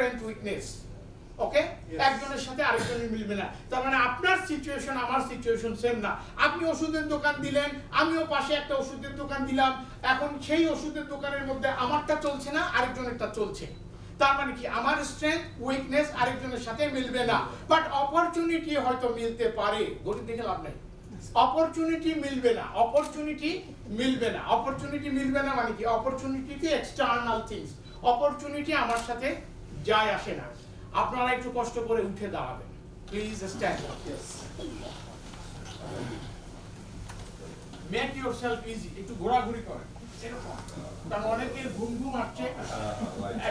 Strength weakness, ওকে? একজনের সাথে আরেকজনের মিলবে না। তার মানে আপনার সিচুয়েশন আমার সিচুয়েশন সেম না। আপনি ওষুধের দোকান দিলেন, আমিও পাশে একটা ওষুধের দোকান দিলাম, এখন সেই ওষুধের দোকানের মধ্যে আমারটা চলছে না, আরেকজনেরটা চলছে। তার মানে কি আমার স্ট্রেংথ উইকনেস আরেকজনের সাথে মিলবে না, বাট অপরচুনিটি হয়তো মিলতে পারে। গরিব দেখে লাভ নাই, অপরচুনিটি মিলবে না, অপরচুনিটি মিলবে না। অপরচুনিটি মিলবে না মানে কি? অপরচুনিটিতে এক্সটার্নাল থিংস, অপরচুনিটি আমার সাথে যায় আসে না। আপনারা একটু কষ্ট করে উঠে দাঁড়াবেন, please stand up. Make yourself easy, একটু ঘোরাঘুরি করেন, এরকম। কারণ অনেকের ঘুম ঘুম আসছে,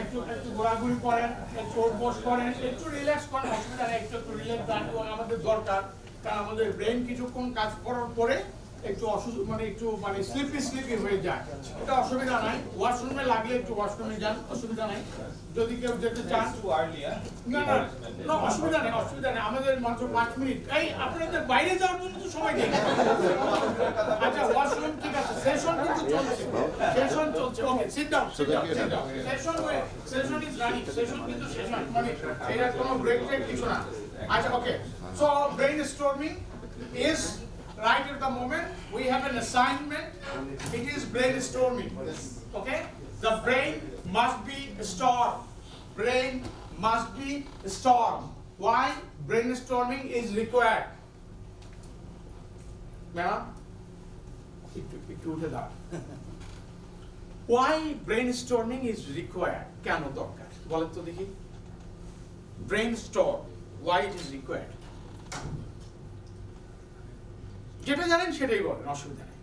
একটু একটু ঘোরাঘুরি করেন, একটু ওঠবোস করেন, একটু রিল্যাক্স করেন, অসুবিধা নেই। একটু একটু রিল্যাক্স আমাদের দরকার, কারণ আমাদের ব্রেন কিছুক্ষণ কাজ করার পরে একটু একটু স্লিপি হয়ে যায়। এটা অসুবিধা নাই, ওয়াশরুমে লাগলে একটু ওয়াশরুমে যান, অসুবিধা নাই। যদি কেউ যেতে চান, না না না, অসুবিধা নেই, অসুবিধা নেই। আমাদের মাত্র 5 মিনিট। এই আপনাদের বাইরে যাওয়ার জন্য তো সময় নেই। আচ্ছা, ওয়াশরুম ঠিক আছে, সেশন কিন্তু চলছে, সেশন চলছে। Okay, sit down, sit down, sit down. Session is running, session কিন্তু সেশন, মানে এটা কোনো ব্রেক কিছু না। আচ্ছা, okay. So brainstorming is right at the moment we have an assignment. It is brainstorming. Okay, the brain must be stored, brain must be stored. Why brainstorming is required? Madam, why brainstorming is required? কেন দরকার বলেন তো দেখি? brainstorm, why it is required? যেটা জানেন সেটাই বলেন, অসুবিধা নেই।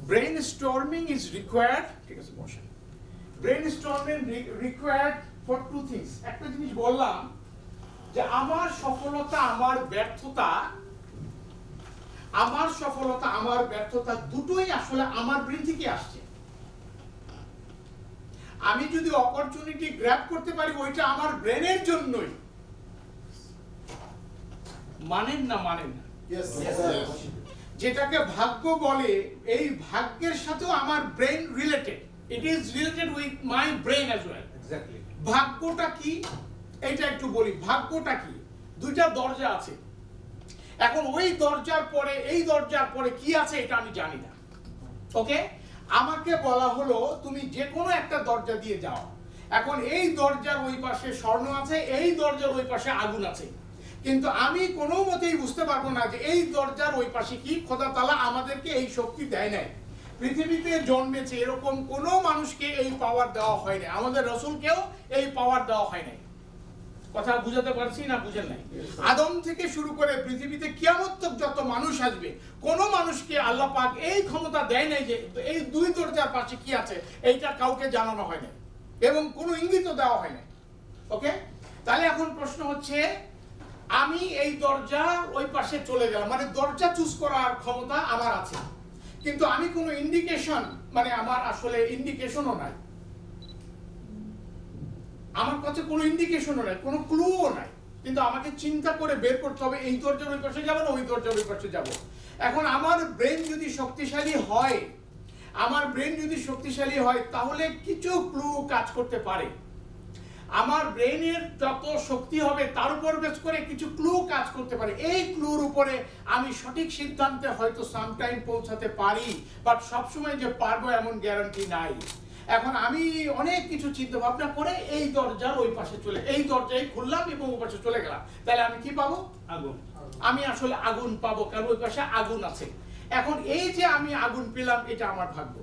ব্রেন স্টর্মিং ইজ রিকোয়ার্ড, ঠিক আছে বসেন। Brain storming required for two things. একটা জিনিস বললাম যে আমার সফলতা আমার ব্যর্থতা, আমার সফলতা আমার ব্যর্থতা দুটোই আসলে আমার ব্রেন থেকে আসছে। আমি যদি অপরচুনিটি গ্র্যাব করতে পারি, ওইটা আমার ব্রেনের জন্যই। মানেন না মানেন না? যেটাকে ভাগ্য বলে, এই ভাগ্যের সাথেও আমার brain related. It is related with my brain as well. Exactly. ভাগ্যটা কি এটা একটু বলি। ভাগ্যটা কি? দুইটা দরজা আছে। এখন ওই দরজার পরে এই দরজার পরে কি আছে এটা আমি জানি না। ওকে, আমাকে বলা হলো তুমি যে কোনো একটা দরজা দিয়ে যাও। এখন এই দরজার ওই পাশে স্বর্ণ আছে, এই দরজার ওই পাশে আগুন আছে, কিন্তু আমি কোনো মতেই বুঝতে পারবো না যে এই দরজার ওই পাশে কি। খোদা তাআলা আমাদেরকে এই শক্তি দেয় নাই। পৃথিবীতে জন্মেছে এরকম কোনো মানুষকে এই পাওয়ার দেওয়া হয় না, আমাদের রাসূলকেও এই পাওয়ার দেওয়া হয় নাই। কথা বুঝাতে পারছি না? বুঝেন নাই? আদম থেকে শুরু করে পৃথিবীতে কিয়ামত তক যত মানুষ আসবে, কোনো মানুষকে আল্লাহ পাক এই ক্ষমতা দেয় নাই যে এই দুই দরজার পাশে কি আছে এইটা কাউকে জানানো হয় না, এবং কোনো ইঙ্গিতও দেওয়া হয় না। ওকে, তাহলে এখন প্রশ্ন হচ্ছে, আমি এই দরজা ওই পাশে চলে গেলাম, মানে দরজা চুজ করার ক্ষমতা আমার আছে, কিন্তু আমি কোনো ইন্ডিকেশন, মানে আমার আসলে ইন্ডিকেশনও নাই, আমার কাছে কোনো ইন্ডিকেশনও নাই, কোনো ক্লুও নাই, কিন্তু আমাকে চিন্তা করে বের করতে হবে এই দরজার ওই পাশে যাবো না ওই দরজার ওই পাশে যাবো। এখন আমার ব্রেন যদি শক্তিশালী হয়, আমার ব্রেন যদি শক্তিশালী হয় তাহলে কিছু ক্লু কাজ করতে পারে। আমার ব্রেনের যত শক্তি হবে তার উপর বেস করে কিছু ক্লু কাজ করতে পারে। এই ক্লুর উপরে আমি সঠিক সিদ্ধান্তে হয়তো সামটাইম পৌঁছাতে পারি, বাট সবসময় যে পারবো এমন গ্যারান্টি নাই। এখন আমি অনেক কিছু চিন্তা ভাবনা করে এই দরজার ওই পাশে চলে, এই দরজায় খুললাম এবং ওই পাশে চলে গেলাম, তাহলে আমি কি পাবো? আগুন। আমি আসলে আগুন পাবো, কারণ ওই পাশে আগুন আছে। এখন এই যে আমি আগুন পেলাম, এটা আমার ভাগ্য।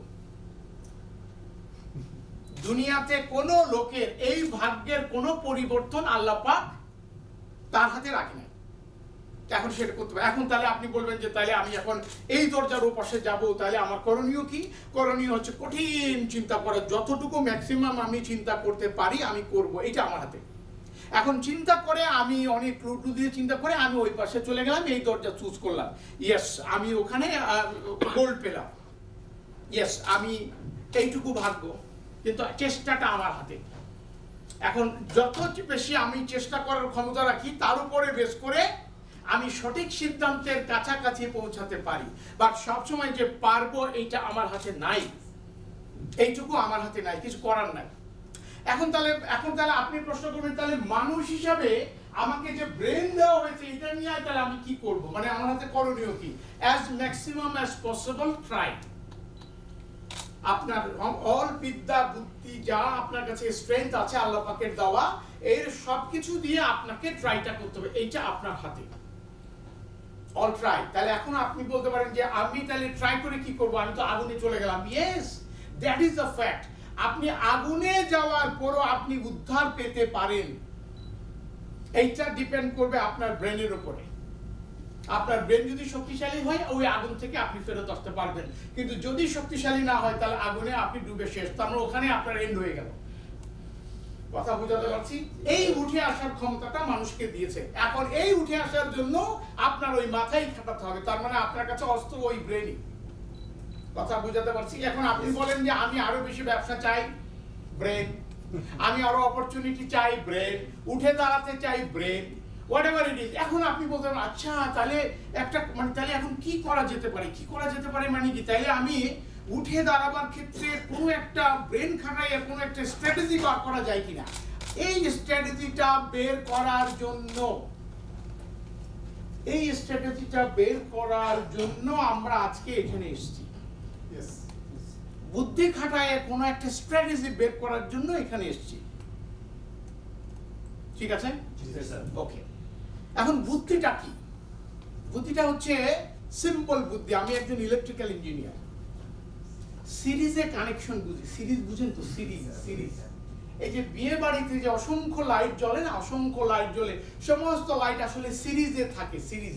দুনিয়াতে কোনো লোকের এই ভাগ্যের কোনো পরিবর্তন আল্লাহ পাক তার হাতে রাখে না। এখন সেটা করতে হবে। এখন তাহলে আপনি বলবেন যে তাহলে আমি এখন এই দরজার ওপাশে যাব, তাহলে আমার করণীয় কি? করণীয় হচ্ছে কঠিন চিন্তা করা, যতটুকু ম্যাক্সিমাম আমি চিন্তা করতে পারি আমি করব, এটা আমার হাতে। এখন চিন্তা করে আমি অনেক ক্লু দিয়ে চিন্তা করে আমি ওই পাশে চলে গেলাম, এই দরজা চুজ করলাম, ইয়েস আমি ওখানে গোল্ড পেলাম, ইয়েস আমি এইটুকু ভাগ্য, কিন্তু চেষ্টাটা আমার হাতে। এখন যত বেশি আমি চেষ্টা করার ক্ষমতা রাখি তার উপরে বেস করে আমি সঠিক সিদ্ধান্তের কাছাকাছি পৌঁছাতে পারি, বাট সবসময় যে পারবো এইটা আমার হাতে নাই, এইটুকু আমার হাতে নাই, কিছু করার নাই। এখন তাহলে আপনি প্রশ্ন করবেন, তাহলে মানুষ হিসাবে আমাকে যে ব্রেন দেওয়া হয়েছে এটা নিয়ে তাহলে আমি কি করব, মানে আমার হাতে করণীয় কি? As maximum as possible try. আপনার অল বিদ্যা বুদ্ধি যা আপনার কাছে স্ট্রেংথ আছে আল্লাহ পাকের দেওয়া, এর সবকিছু দিয়ে আপনাকে ট্রাইটা করতে হবে, এইটা আপনার হাতে। All try. তাহলে এখন আপনি বলতে পারেন যে আমি তাহলে ট্রাই করে কি করব, আমি তো আগুনে চলে গেলাম। Yes, that is the fact. আপনি আগুনে যাওয়ার পরও আপনি উদ্ধার পেতে পারেন, এইটা ডিপেন্ড করবে আপনার ব্রেনের উপরে। আপনার ব্রেন যদি শক্তিশালী হয় ওই আগুন থেকে আপনি ফেরত আসতে পারবেন, কিন্তু যদি শক্তিশালী না হয় তাহলে আগুনে আপনি ডুবে শেষ, তার ওখানে আপনার এন্ড হয়ে গেল। কথা বুঝাতে পারছি? এই উঠে আসার ক্ষমতাটা মানুষকে দিয়েছে। এখন এই উঠে আসার জন্য আপনার ওই মাথায় খাটাতে হবে, তার মানে আপনার কাছে অস্ত্র ওই ব্রেনই। কথা বুঝাতে পারছি? এখন আপনি বলেন যে আমি আরো বেশি ব্যবসা চাই, ব্রেন। আমি আরো অপরচুনিটি চাই, ব্রেন। উঠে দাঁড়াতে চাই, ব্রেন। Whatever it is. এখন আপনি বলতে পারেন আচ্ছা তাহলে একটা মানে তাহলে এখন কি করা যেতে পারে? কি করা যেতে পারে মানে কি? তাইলে আমি উঠে দাঁড়াবার ক্ষেত্রে কোনো একটা ব্রেন খাটাইয়া কোনো একটা স্ট্র্যাটেজি বার করা যায় কিনা, এই স্ট্র্যাটেজিটা বের করার জন্য আমরা আজকে এখানে এসেছি। বুদ্ধি খাটায় কোনো একটা স্ট্র্যাটেজি বের করার জন্য এখানে এসেছি। ঠিক আছে? ওকে। এখন বুদ্ধিটা কি? বুদ্ধিটা হচ্ছে সিম্পল বুদ্ধি। আমি একজন ইলেকট্রিক্যাল ইঞ্জিনিয়ার। সিরিজে কানেকশন বুঝি। সিরিজ বুঝেন তো? সিরিজ এই যে বিয়ে বাড়িতে যে অসংখ্য লাইট জ্বলে না, অসংখ্য লাইট জ্বলে, সমস্ত লাইট আসলে সিরিজে থাকে। সিরিজ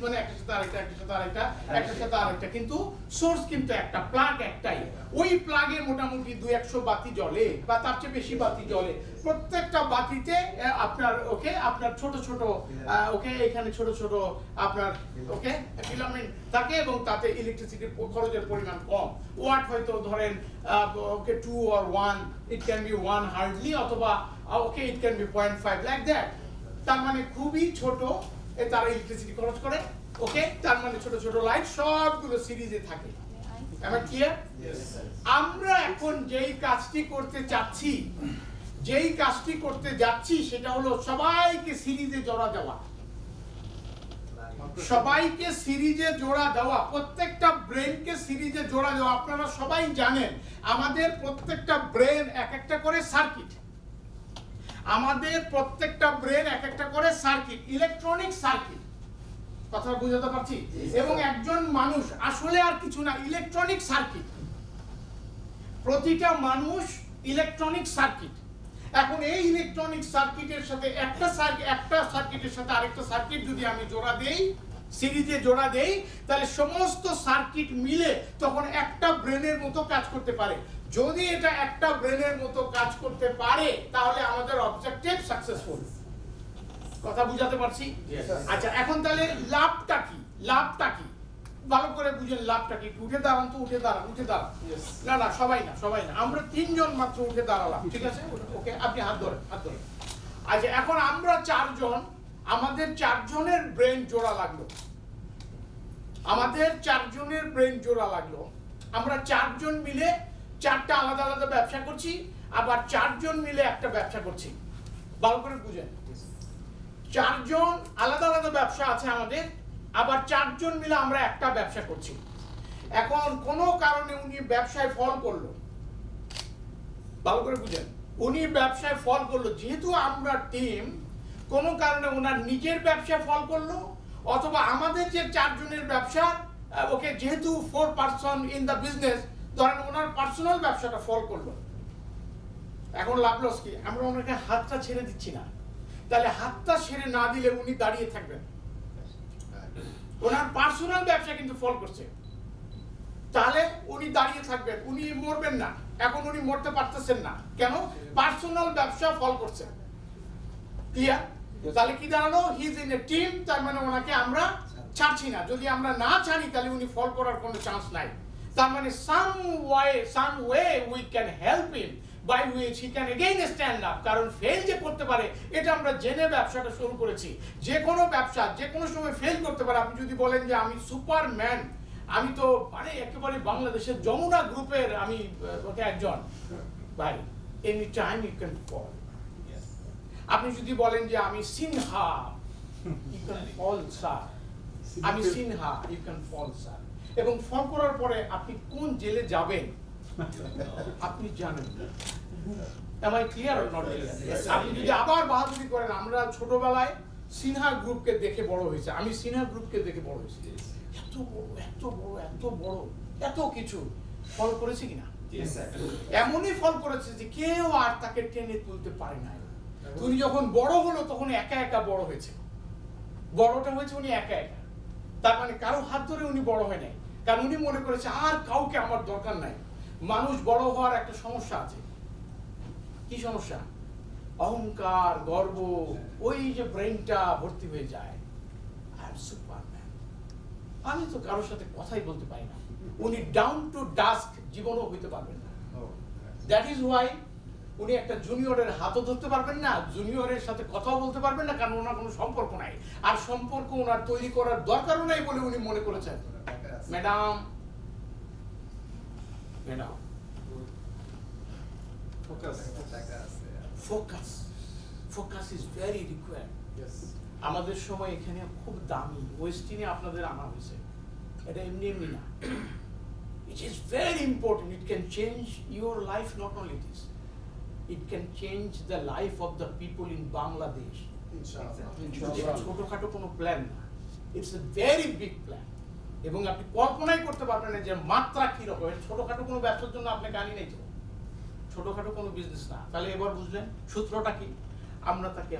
মানে একটার সাথে আরেকটা, একটার সাথে আরেকটা, একটার সাথে আরেকটা, কিন্তু সোর্স কিন্তু একটা, প্লাগ একটাই। ওই প্লাগে মোটামুটি 200 বাতি জ্বলে বা তার চেয়ে বেশি বাতি জ্বলে। প্রত্যেকটা বাতিতে আপনার ছোট ছোট এখানে ছোট ছোট আপনার ফিলামেন্ট থাকে এবং তাতে ইলেকট্রিসিটির খরচের পরিমাণ কম। ওয়াট হয়তো ধরেন 2 or 1, it can be 1 hardly, অথবা it can be 0.5 like that। তার মানে খুবই ছোট তারা ইলেকট্রিসিটি খরচ করে। তার মানে ছোট ছোট লাইট সবগুলো সিরিজে থাকে। আমার ক্লিয়ার? আমরা এখন যেই কাজটি করতে যাচ্ছি সেটা হলো সবাইকে সিরিজে জোড়া দেওয়া, প্রত্যেকটা ব্রেনকে সিরিজে জোড়া দেওয়া। আপনারা সবাই জানেন আমাদের প্রত্যেকটা ব্রেন এক একটা করে সার্কিট, ইলেকট্রনিক সার্কিট। কথা বুঝাতে পারছি? এবং একজন মানুষ আসলে আর কিছু না, ইলেকট্রনিক সার্কিট। প্রতিটা মানুষ ইলেকট্রনিক সার্কিট। এখন এই ইলেকট্রনিক সার্কিটের সাথে একটা সার্কিটের সাথে আরেকটা সার্কিট যদি আমি সিরিজে জোড়া দেই, তাহলে সমস্ত সার্কিট মিলে তখন একটা ব্রেনের মতো কাজ করতে পারে। যদি এটা একটা ব্রেনের মতো কাজ করতে পারে তাহলে আমাদের অবজেক্টিভ সাকসেসফুল। কথা বুঝাতে পারছি? আচ্ছা, এখন তাহলে লাভটা কি? ভালো করে বুঝেন লাভটা কি। উঠে দাঁড়ান তো, উঠে দাঁড়ান। না সবাই না, আমরা 3 জন মাত্র উঠে দাঁড়ালাম। ঠিক আছে? আপনি হাত ধরেন। আচ্ছা, এখন আমরা 4 জন, আমাদের 4 জনের ব্রেন জোড়া লাগলো। আমরা 4 জন মিলে 4টা আলাদা আলাদা ব্যবসা করছি, আবার 4 জন মিলে একটা ব্যবসা করছি। ভালো করে বুঝেন, 4 জন আলাদা আলাদা ব্যবসা আছে আমাদের, আবার 4 জন মিলে আমরা একটা ব্যবসা করছি। এখন কোনো কারণে উনি ব্যবসায় ফল করলো। ভালো করে বুঝেন, উনি ব্যবসায় ফল করলো। যেহেতু আমরা টিম, কোনো কারণে ওনার নিজের ব্যবসায় ফল করলো, অথবা আমাদের যে 4 জনের ব্যবসা, যেহেতু 4 পারসন ইন দ্য বিজনেস, ধরেন ওনার পার্সোনাল ব্যবসাটা ফল করলো। এখন লাভ লস কি? আমরা ওনাকে হাতটা ছেড়ে দিচ্ছি না। তাহলে হাতটা ছেড়ে না দিলে উনি দাঁড়িয়ে থাকবেন। ওনার পার্সোনাল ব্যবসা কিন্তু ফল করছে, তাহলে উনি দাঁড়িয়ে থাকবেন, উনি মরবেন না। এখন উনি মরতে পারতেছেন না, কেন? পার্সোনাল ব্যবসা ফল করছে। ক্লিয়ার? তাহলে কি দাঁড়ালো? He is in a team, তার মানে ওনাকে আমরা ছাড়ছি না। যদি আমরা না ছাড়ি তাহলে উনি ফল করার কোনো চান্স নাই। তার মানে some way we can help him by which he can again stand up। কারণ ফেল যে করতে পারে এটা আমরা জেনে ব্যবসাটা শুরু করেছি। যে কোনো ব্যবসা যে কোনো সময় ফেল করতে পারে। আপনি যদি বলেন যে আমি সুপারম্যান, আমি তো মানে একেবারে বাংলাদেশের যমুনা গ্রুপের আমি একজন ভাই, any time you can fall. আপনি যদি বলেন যে আমি Sinha, you can fall sir. আমি Sinha, you can fall sir. এবং ফল করার পরে আপনি কোন জেলে যাবেন আপনি জানেন। Am I clear or not clear? আপনি যদি আবার বাহাদুরি করেন, আমরা ছোটবেলায় সিনহা গ্রুপকে দেখে বড় হয়েছে, আমি সিনহা গ্রুপকে দেখে বড় হয়েছি, এত বড় এত বড় এত বড় এত কিছু ফল করেছে কিনা? এমনই ফল করেছে যে কেউ আর তাকে টেনে তুলতে পারে না। উনি যখন বড় হলো তখন একা একা বড় হয়েছে, বড়টা হয়েছে উনি একা একা। তার মানে কারো হাত ধরে উনি বড় হয় নাই, কারণ উনি মনে করেছে আর কাউকে আমার দরকার নাই। মানুষ বড় হওয়ার একটা সমস্যা আছে। কি সমস্যা? অহংকার, গর্ব, ওই যে ব্রেনটা ভর্তি হয়ে যায়। আই এম সুপারম্যান, আমি তো কারোর সাথে কথাই বলতে পারি না। উনি ডাউন টু ডাস্ক জীবনও হইতে পারবেন না। দ্যাট ইজ ওয়াই উনি একটা জুনিয়রের হাতও ধরতে পারবেন না, জুনিয়রের সাথে কথাও বলতে পারবেন না, কারণ ওনার কোনো সম্পর্ক নাই। আর সম্পর্ক ওনার তৈরি করার দরকারও নাই বলে উনি মনে করেছেন। Madam madam focus is very required. আমাদের সময় এখানে খুব দামি ওয়েস্টিনে আপনাদের আনা হয়েছে, এটা এমনি এমনি না। It is very important. It can change your life, not only this, it can change the life of the people in Bangladesh. ছোটখাটো কোনো প্ল্যান না, it's a very big plan. এবং আপনি কল্পনাই করতে পারবেন না যে মাত্রা কি রকম। ছোটখাটো কোনো ব্যবসার জন্য আপনাকে আনি নাই তো, ছোটখাটো কোনো বিজনেস না। তাহলে এবার বুঝলেন সূত্রটা কি? আমরা তাকে